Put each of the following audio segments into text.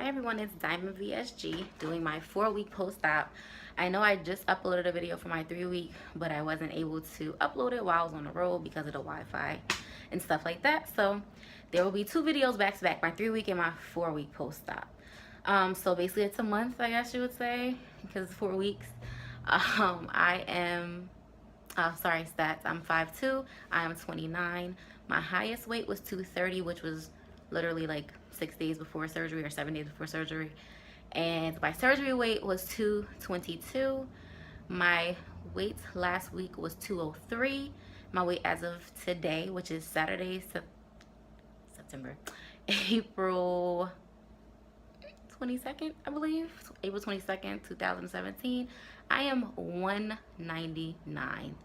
Hi everyone, it's Diamond VSG doing my 4-week post-op. I know I just uploaded a video for my 3-week, but I wasn't able to upload it while I was on the road because of the Wi-Fi and stuff like that. So there will be 2 videos back to back, my 3-week and my 4-week post-op. So basically it's a month, I guess you would say, because it's 4 weeks. I am, sorry stats, I'm 5'2", I am 29. My highest weight was 230, which was literally like 6 days before surgery or 7 days before surgery. And my surgery weight was 222. My weight last week was 203. My weight as of today, which is Saturday, September, April 22nd, I believe, April 22nd, 2017, I am 199.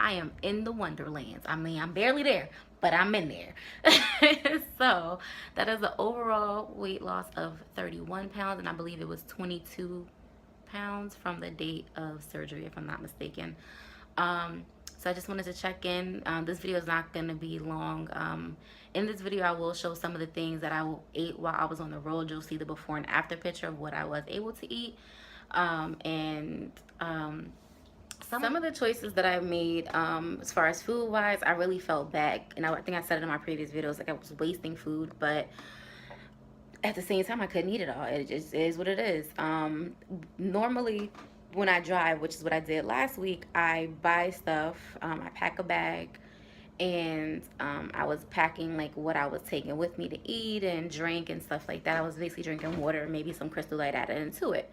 I am in the Wonderlands. I mean, I'm barely there, but I'm in there. So that is an overall weight loss of 31 pounds, and I believe it was 22 pounds from the date of surgery, if I'm not mistaken. So I just wanted to check in. This video is not going to be long. In this video, I will show some of the things that I ate while I was on the road. You'll see the before and after picture of what I was able to eat. Some of the choices that I made as far as food wise, I really felt bad, and I think I said it in my previous videos, like I was wasting food, but at the same time I couldn't eat it all. It just is what it is. Normally when I drive, which is what I did last week, I buy stuff, I pack a bag, and I was packing like what I was taking with me to eat and drink and stuff like that. I was basically drinking water, maybe some Crystal Light added into it.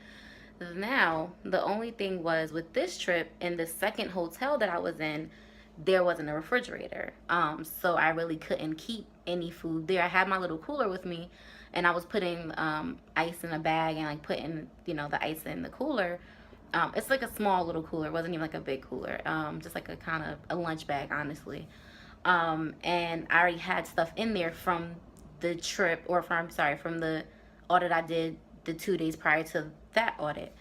Now, the only thing was with this trip, in the second hotel that I was in, there wasn't a refrigerator. So I really couldn't keep any food there. I had my little cooler with me, and I was putting ice in a bag and like putting, the ice in the cooler. It's like a small little cooler. It wasn't even like a big cooler. Just like a kind of a lunch bag, honestly. And I already had stuff in there from the trip, or from the audit I did the 2 days prior to that audit.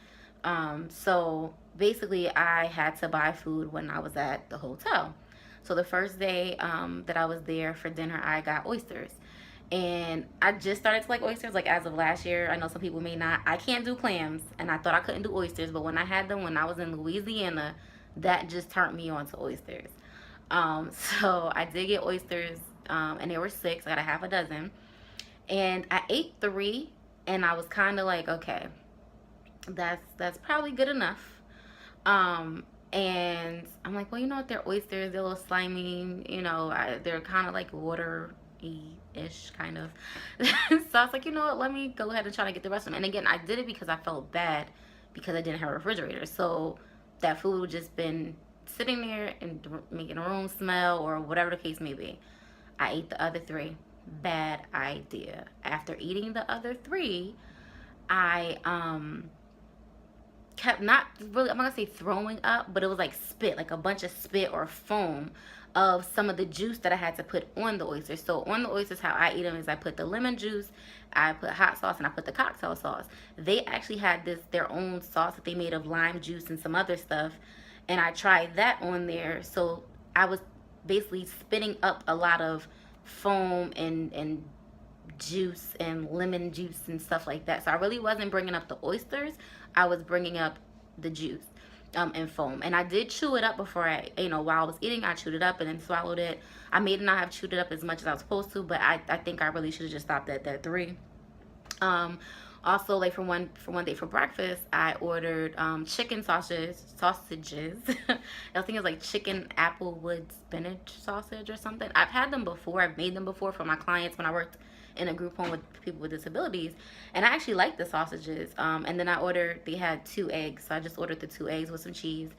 So basically I had to buy food when I was at the hotel. So the first day that I was there for dinner, I got oysters. And I just started to like oysters, like as of last year. I know some people may not. I can't do clams, and I thought I couldn't do oysters, but when I had them when I was in Louisiana, that just turned me on to oysters. So I did get oysters, and there were 6. I got a half a dozen, and I ate 3, and I was kind of like, okay, that's probably good enough. And I'm like, well, you know what, they're oysters, they're a little slimy, they're kind of like watery-ish kind of. So I was like, you know what, let me go ahead and try to get the rest of them. And again, I did it because I felt bad because I didn't have a refrigerator. So that food would just been sitting there and making a room smell or whatever the case may be. I ate the other 3. Bad idea. After eating the other 3, I kept not really, I'm not gonna say throwing up, but it was like spit, like a bunch of spit or foam of some of the juice that I had to put on the oysters. So on the oysters, how I eat them is I put the lemon juice, I put hot sauce, and I put the cocktail sauce. They actually had their own sauce that they made of lime juice and some other stuff, and I tried that on there. So I was basically spitting up a lot of foam and juice and lemon juice and stuff like that. So I really wasn't bringing up the oysters, I was bringing up the juice and foam. And I did chew it up before while I was eating. I chewed it up and then swallowed it. I may not have chewed it up as much as I was supposed to, but I think I really should have just stopped at that 3. Also, like for one day for breakfast, I ordered chicken sausages. I think it was like chicken applewood spinach sausage or something. I've had them before. I've made them before for my clients when I worked in a group home with people with disabilities, and I actually liked the sausages. And then they had 2 eggs, so I just ordered the 2 eggs with some cheese.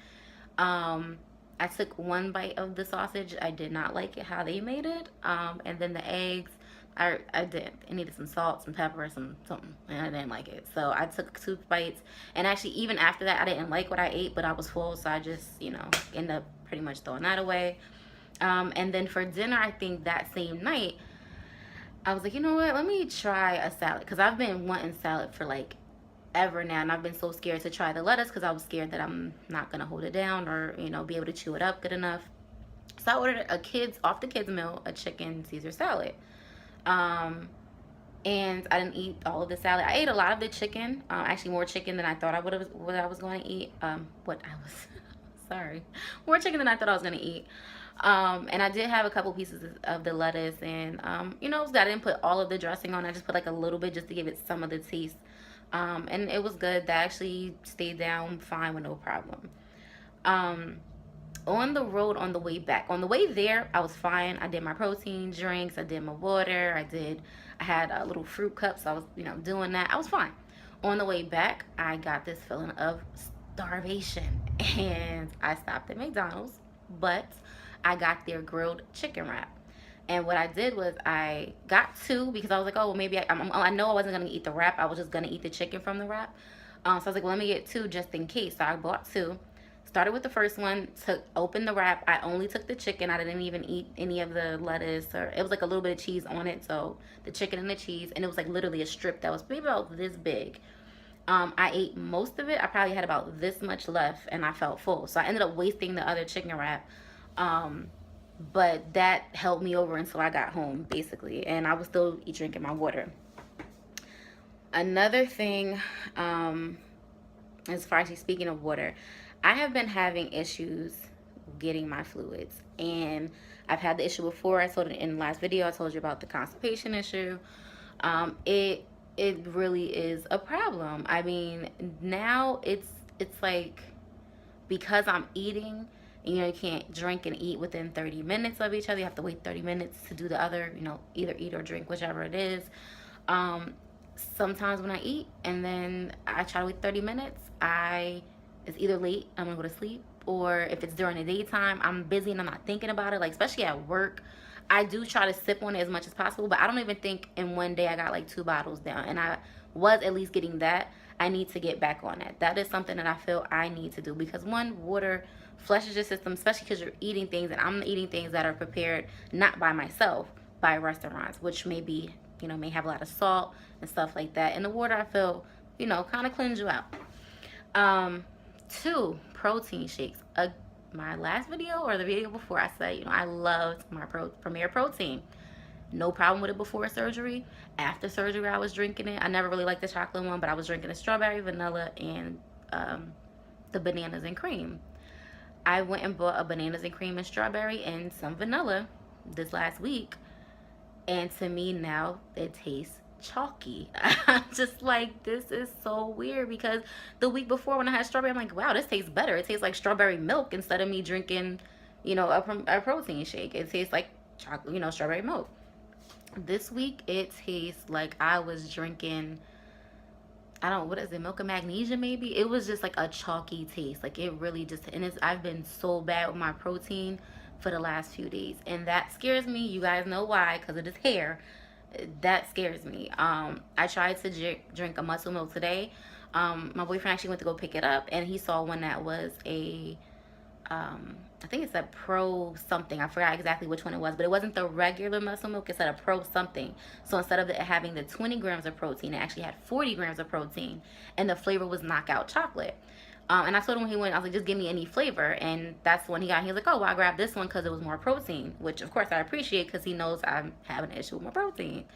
I took 1 bite of the sausage. I did not like it how they made it. And then the eggs, I needed some salt, some pepper, something, and I didn't like it. So I took 2 bites, and actually even after that, I didn't like what I ate, but I was full, so I just, ended up pretty much throwing that away. And then for dinner, I think that same night, I was like, you know what, let me try a salad, because I've been wanting salad for like ever now, and I've been so scared to try the lettuce because I was scared that I'm not gonna hold it down or be able to chew it up good enough. So I ordered off the kids meal, a chicken Caesar salad. and I didn't eat all of the salad. I ate a lot of the chicken, actually more chicken than I thought I would have, what I was going to eat. What I was, sorry, more chicken than I thought I was going to eat. And I did have a couple pieces of the lettuce, and you know, I didn't put all of the dressing on. I just put like a little bit just to give it some of the taste. And it was good. That actually stayed down fine with no problem. Um, on the road on the way back. On the way there, I was fine. I did my protein drinks, I did my water, I had a little fruit cup, so I was, you know, doing that. I was fine. On the way back, I got this feeling of starvation and I stopped at McDonald's, but I got their grilled chicken wrap. And what I did was I got two because I was like, oh, well, maybe I know I wasn't going to eat the wrap. I was just going to eat the chicken from the wrap. So I was like, well, let me get two just in case. So I bought two. Started with the first one, opened the wrap. I only took the chicken. I didn't even eat any of the lettuce, or it was like a little bit of cheese on it. So the chicken and the cheese, and it was like literally a strip that was maybe about this big. I ate most of it. I probably had about this much left, and I felt full. So I ended up wasting the other chicken wrap. Um, but that held me over until I got home, basically, and I was still drinking my water. Another thing, as far as speaking of water, I have been having issues getting my fluids, and I've had the issue before. I told it in the last video. I told you about the constipation issue. It really is a problem. I mean, now it's like, because I'm eating, you know, you can't drink and eat within 30 minutes of each other. You have to wait 30 minutes to do the other, you know, either eat or drink, whichever it is. Um, Sometimes when I eat and then I try to wait 30 minutes, it's either late, I'm gonna go to sleep, or if it's during the daytime, I'm busy and I'm not thinking about it. Like, especially at work, I do try to sip on it as much as possible, but I don't even think in one day I got like 2 bottles down, and I was at least getting that. I need to get back on that. That is something that I feel I need to do, because one, water flushes your system, especially because you're eating things, and I'm eating things that are prepared not by myself, by restaurants, which may be, you know, may have a lot of salt and stuff like that. And the water, I feel, you know, kind of cleanse you out. Two, protein shakes. My last video or the video before, I said, you know, I loved my Premier Protein. No problem with it before surgery. After surgery, I was drinking it. I never really liked the chocolate one, but I was drinking the strawberry, vanilla, and the bananas and cream. I went and bought a bananas and cream and strawberry and some vanilla this last week, and to me now it tastes chalky. I'm just like, this is so weird, because the week before when I had strawberry, I'm like, wow, this tastes better. It tastes like strawberry milk instead of me drinking, you know, a protein shake. It tastes like chocolate, you know, strawberry milk. This week it tastes like I was drinking, I don't, what is it, milk and magnesia maybe? It was just like a chalky taste. Like, it really just, and I've been so bad with my protein for the last few days, and that scares me. You guys know why, because of this hair. That scares me. I tried to drink a muscle milk today. My boyfriend actually went to go pick it up, and he saw one that was a I think it's a pro something. I forgot exactly which one it was, but it wasn't the regular muscle milk. It said a pro something. So instead of it having the 20 grams of protein, it actually had 40 grams of protein, and the flavor was knockout chocolate. And I told him when he went, I was like, just give me any flavor. And that's when he got, he was like, oh, well, I grabbed this one because it was more protein, which of course I appreciate, because he knows I'm having an issue with my protein.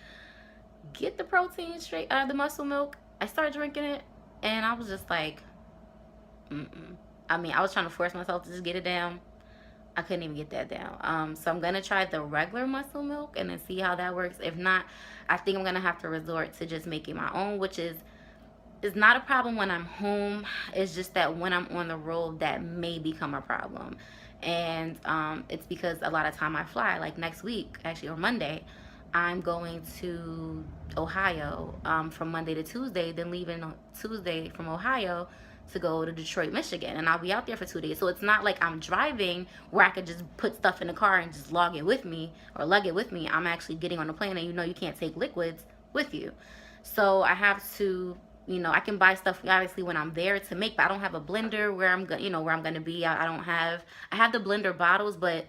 Get the protein straight out of the muscle milk. I started drinking it, and I was just like, mm-mm. I mean, I was trying to force myself to just get it down. I couldn't even get that down. So I'm going to try the regular muscle milk and then see how that works. If not, I think I'm going to have to resort to just making my own, which is not a problem when I'm home. It's just that when I'm on the road, that may become a problem. And it's because a lot of time I fly. Like next week, actually, or Monday, I'm going to Ohio from Monday to Tuesday, then leaving on Tuesday from Ohio to go to Detroit, Michigan, and I'll be out there for 2 days. So it's not like I'm driving where I could just put stuff in the car and just lug it with me. I'm actually getting on the plane, and you know you can't take liquids with you. So I have to, you know, I can buy stuff obviously when I'm there to make, but I don't have a blender where I'm going, you know, where I'm going to be. I have the blender bottles, but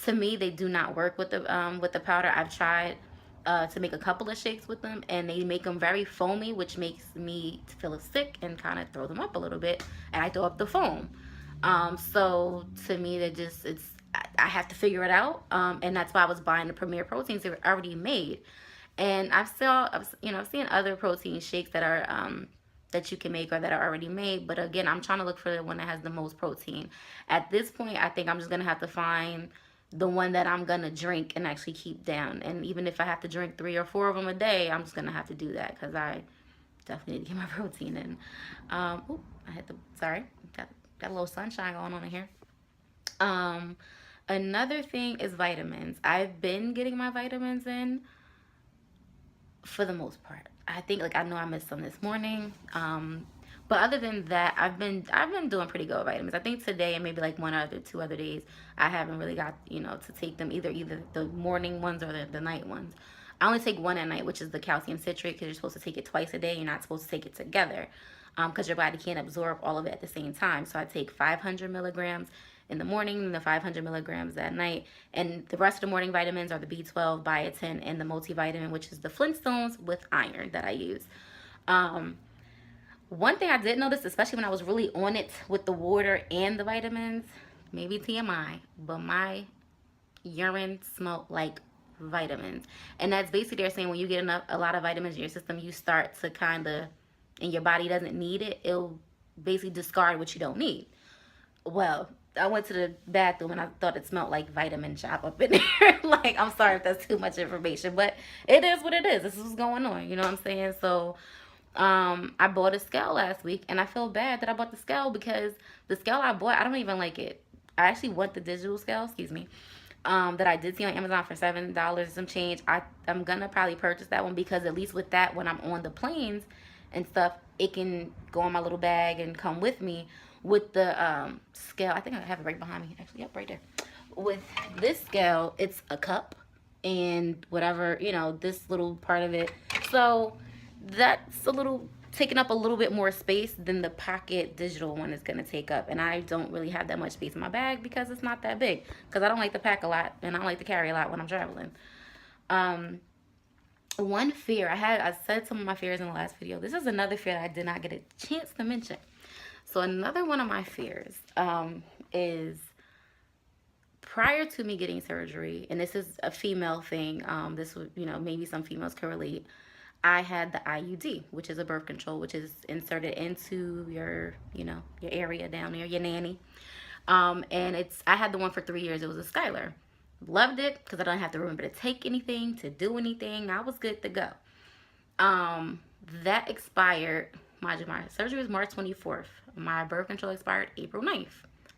to me they do not work with the powder. I've tried to make a couple of shakes with them, and they make them very foamy, which makes me feel sick and kind of throw them up a little bit, and I throw up the foam. So to me, I have to figure it out, and that's why I was buying the Premier Proteins. They were already made, And I've seen other protein shakes that are that you can make or that are already made. But again, I'm trying to look for the one that has the most protein. At this point, I think I'm just gonna have to find the one that I'm gonna drink and actually keep down. And even if I have to drink 3 or 4 of them a day, I'm just gonna have to do that because I definitely need to get my protein in. I had to. Sorry, got a little sunshine going on in here. Um, Another thing is vitamins. I've been getting my vitamins in for the most part. I think like I know I missed some this morning. But other than that, I've been doing pretty good with vitamins. I think today and maybe like 1 or 2 other days, I haven't really got to take them either the morning ones or the night ones. I only take one at night, which is the calcium citrate, because you're supposed to take it twice a day. You're not supposed to take it together, because your body can't absorb all of it at the same time. So I take 500 milligrams in the morning and the 500 milligrams at night. And the rest of the morning vitamins are the B12, biotin, and the multivitamin, which is the Flintstones with iron that I use. Um, One thing I did notice, especially when I was really on it with the water and the vitamins, maybe TMI, but my urine smelled like vitamins. And that's basically they're saying when you get a lot of vitamins in your system, you start to kind of, and your body doesn't need it, it'll basically discard what you don't need. Well, I went to the bathroom and I thought it smelled like vitamin shop up in there. Like, I'm sorry if that's too much information, but it is what it is. This is what's going on. You know what I'm saying? So, I bought a scale last week and I feel bad that I bought the scale because the scale I bought, I don't even like it. I actually want the digital scale, excuse me, that I did see on Amazon for $7 and some change. I'm gonna probably purchase that one because at least with that, when I'm on the planes and stuff, it can go in my little bag and come with me. With the scale, I think I have it right behind me. Actually, yep, right there. With this scale, it's a cup and whatever, this little part of it. So that's a little taking up a little bit more space than the pocket digital one is going to take up. And I don't really have that much space in my bag because it's not that big. Because I don't like to pack a lot and I don't like to carry a lot when I'm traveling. Um, One fear I said some of my fears in the last video. This is another fear that I did not get a chance to mention. So another one of my fears is prior to me getting surgery, and this is a female thing. This would, maybe some females can relate. I had the IUD, which is a birth control, which is inserted into your area down there, your nanny. And I had the one for 3 years. It was a Skylar. Loved it because I don't have to remember to take anything, to do anything. I was good to go. That expired. My surgery was March 24th. My birth control expired April 9th.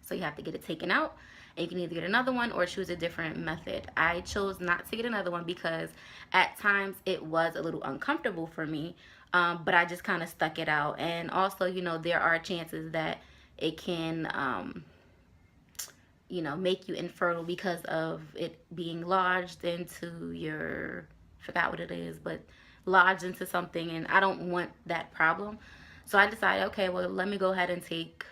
So you have to get it taken out. And you can either get another one or choose a different method. I chose not to get another one because at times it was a little uncomfortable for me. But I just kind of stuck it out. And also, there are chances that it can, make you infertile because of it being lodged into forgot what it is, but lodged into something. And I don't want that problem. So I decided, okay, well, let me go ahead and take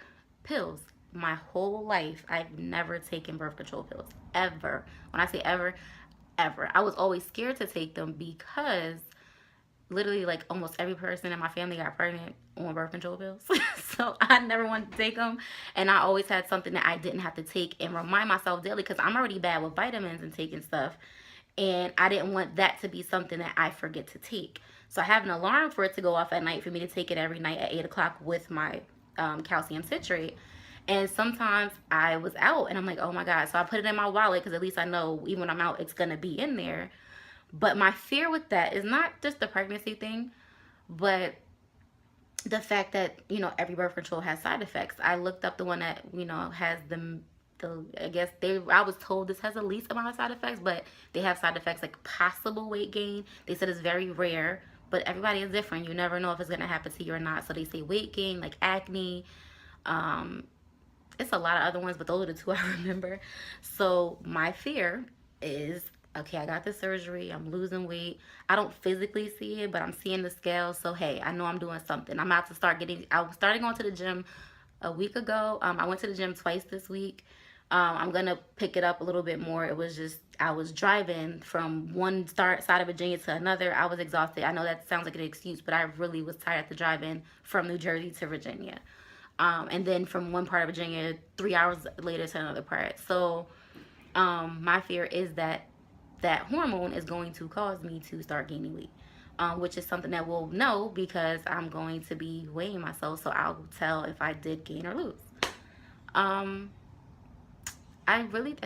pills. My whole life, I've never taken birth control pills, ever. When I say ever, ever. I was always scared to take them because literally like almost every person in my family got pregnant on birth control pills. So I never wanted to take them. And I always had something that I didn't have to take and remind myself daily because I'm already bad with vitamins and taking stuff. And I didn't want that to be something that I forget to take. So I have an alarm for it to go off at night for me to take it every night at 8 o'clock with my calcium citrate. And sometimes I was out and I'm like, oh my God. So I put it in my wallet because at least I know even when I'm out, it's going to be in there. But my fear with that is not just the pregnancy thing, but the fact that, every birth control has side effects. I looked up the one that, has I was told this has the least amount of side effects, but they have side effects like possible weight gain. They said it's very rare, but everybody is different. You never know if it's going to happen to you or not. So they say weight gain, like acne. It's a lot of other ones, but those are the two I remember. So my fear is, okay, I got the surgery. I'm losing weight. I don't physically see it, but I'm seeing the scale. So, hey, I know I'm doing something. I'm about to I was starting going to the gym a week ago. I went to the gym twice this week. I'm going to pick it up a little bit more. It was just, I was driving from one side of Virginia to another. I was exhausted. I know that sounds like an excuse, but I really was tired to driving from New Jersey to Virginia. And then from one part of Virginia, 3 hours later to another part. So my fear is that that hormone is going to cause me to start gaining weight. Which is something that we'll know because I'm going to be weighing myself, so I'll tell if I did gain or lose. I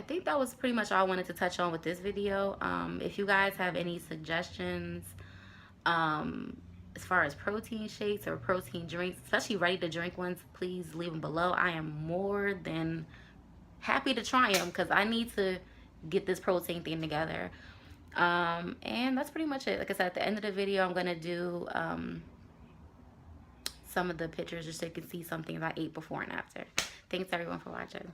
think that was pretty much all I wanted to touch on with this video. If you guys have any suggestions as far as protein shakes or protein drinks, especially ready to drink ones, please leave them below. I am more than happy to try them because I need to get this protein thing together. And that's pretty much it. Like I said, at the end of the video, I'm going to do some of the pictures just so you can see some things I ate before and after. Thanks everyone for watching.